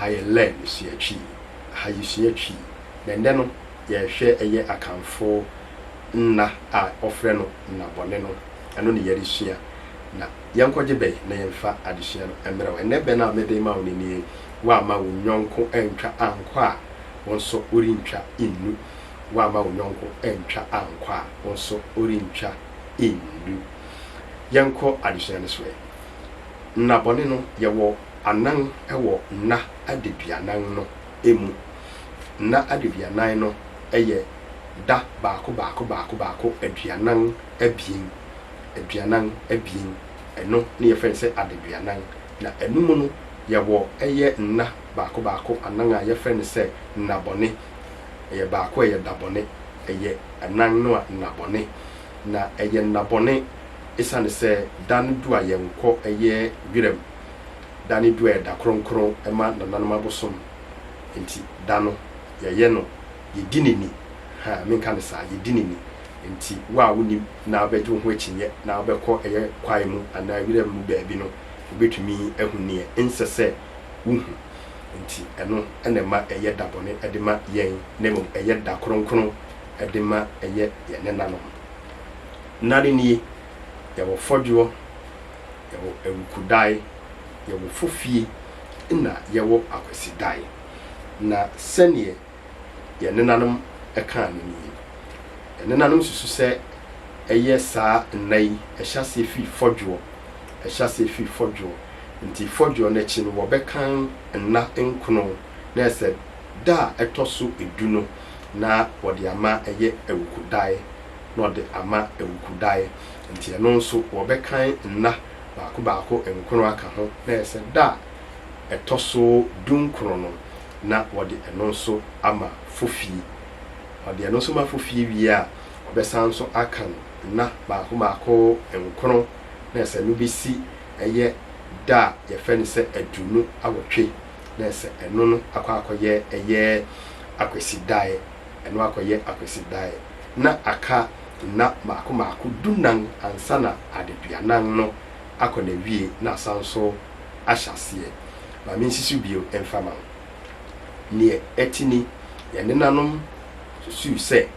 haye learn suachi haye suachi nende no ye hwe eye akanfo nna a ofre no nnabɔne no eno ne yeri sua na yankɔgye bɛ na yɛmfa adesua no emra wa ne bɛ na mede ma woni ni wa ma wo nyonko entwa ankɔ a wonso orintwa innu wa ma wo nyonko entwa ankɔ a wonso orintwa innu yankɔ adesua no so nnabɔne no yɛwɔ anan ɛwɔ nna adeduanan no emu nna adeduanan no ɛyɛ da baako aduanan abien eno ne yɛfɛ sɛ adeduanan na enum no yɛwɔ ɛyɛ nna baako anan a yɛfɛ ne sɛ nnabɔne ɛyɛ baako ɛyɛ dabɔne ɛyɛ anan no a nnabɔne na ɛyɛ nnabɔne esane sɛ dan du a yɛnkɔ ɛyɛ wiram dan du a da kronkron ɛma nananom abosom enti dano yɛyɛ no yɛdinini ha menka ne saa yɛdinini enti wa woni na abɛgye ho akyinye na abɛkɔ ɛyɛ kwae mu ana wiram mu baabi no obetumi ehunne ensɛ sɛ wuhu enti ɛno ɛna ma ɛyɛ dabɔne ɛde ma yɛn na mmom ɛyɛ da kronkron ɛde ma ɛyɛ yɛne nanom nare nie yɛwɔ fɔdwo yɛwɔ ewukudae yɛwɔ fofie na yɛwɔ akwasidae na sɛneɛ yɛne nanom ɛka ne nie yɛne nanom susu sɛ ɛyɛ saa nnai ɛhyase fi fɔdwo nti fɔdwo no akyi no wɔbɛkan nna nkono na ɛsɛ da ɛtɔ so edu no na wɔde ama ɛyɛ ewukudae na wɔde ama ewukudae nti ɛno nso wɔbɛkan nna baako nkono aka ho na ɛsɛ da ɛtɔ so dunkrono no na wɔde ɛno nso ama fofie wɔde ɛno nso ma fofie wie a wɔbɛsan nso akan nna baako nkono na ɛsɛ no besi ɛyɛ da yɛfɛ ne sɛ adunu awɔtwe na ɛsɛ ɛno no akɔyɛ ɛyɛ akwasidae ɛno akɔyɛ akwasidae na aka na baako dunan ansa na adeduanan no akɔ na wie na asan so ahyaseɛ ma me nsisu bio emfama ne etini yɛne nanom susu sɛ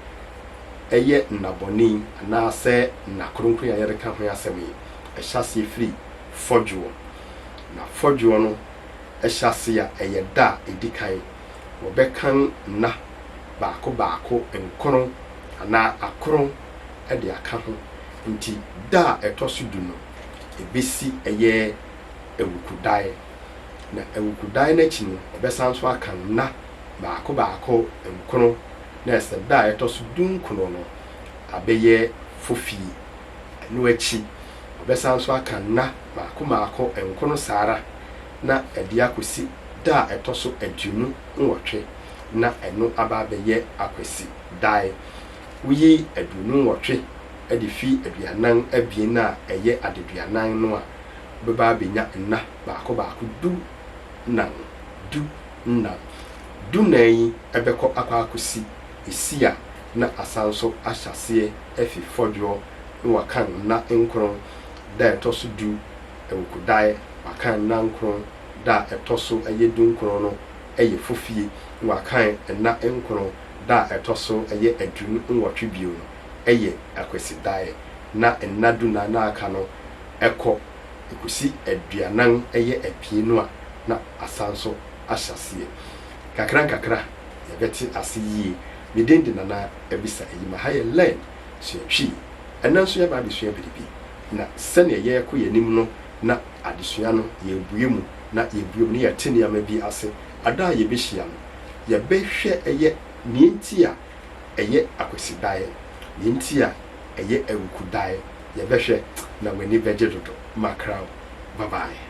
ɛyɛ nnabɔne na sɛ na kronkron a yɛreka ho asɛm yi ɛhyase firi fɔdwo na fɔdwo no ɛhyase a ɛyɛ da edikan wɔbɛkan na baako nkono ana akron ɛde aka ho nti da ɛtɔ so du no ebesi ɛyɛ ewukudae na ewukudae n'akyi no ɔbɛsan so aka na baako nkono na ɛsɛ da ɛtɔ so du nkono no abɛyɛ fofie ɛno akyi ɔbɛsan so aka na baako nkono saara na ɛde akosi da ɛtɔ so aduonu nwɔtwe na ɛno aba abɛyɛ akwasi dae wuyi aduonu nwɔtwe ɛde fi aduanan abien na ɛyɛ adeduanan no a bɛba abenya nna baako du nan yi ɛbɛkɔ akɔsi esia na asanso ahyase efi fɔdwo na wakan na nkron da ɛtɔ so du ewukudae wakan na nkron da ɛtɔ so ɛyɛ du nkron no ɛyɛ fofie na wakan na nkron da ɛtɔ so ɛyɛ adunu nwɔtwe bio no ɛyɛ akwasidae na nnadu na aka no ɛkɔ ekusi aduanan ɛyɛ apie no a na asanso ahyase kakra yɛbɛte ase yie medendi nana ebisa eyi ma ha yɛ learn suatwi ɛna nso yɛ ba adesua biribi na sɛnea yɛkɔ yɛnim no na adesua no yɛbue mu na yɛbue mu ne yɛte nneɛma bi ase ada a yɛbɛhyia no yɛbɛhwɛ ɛyɛ nienti a ɛyɛ akwasidae nienti a ɛyɛ ewukudae yɛbɛhwɛ na w'ani bɛgye dodo makraw bye bye.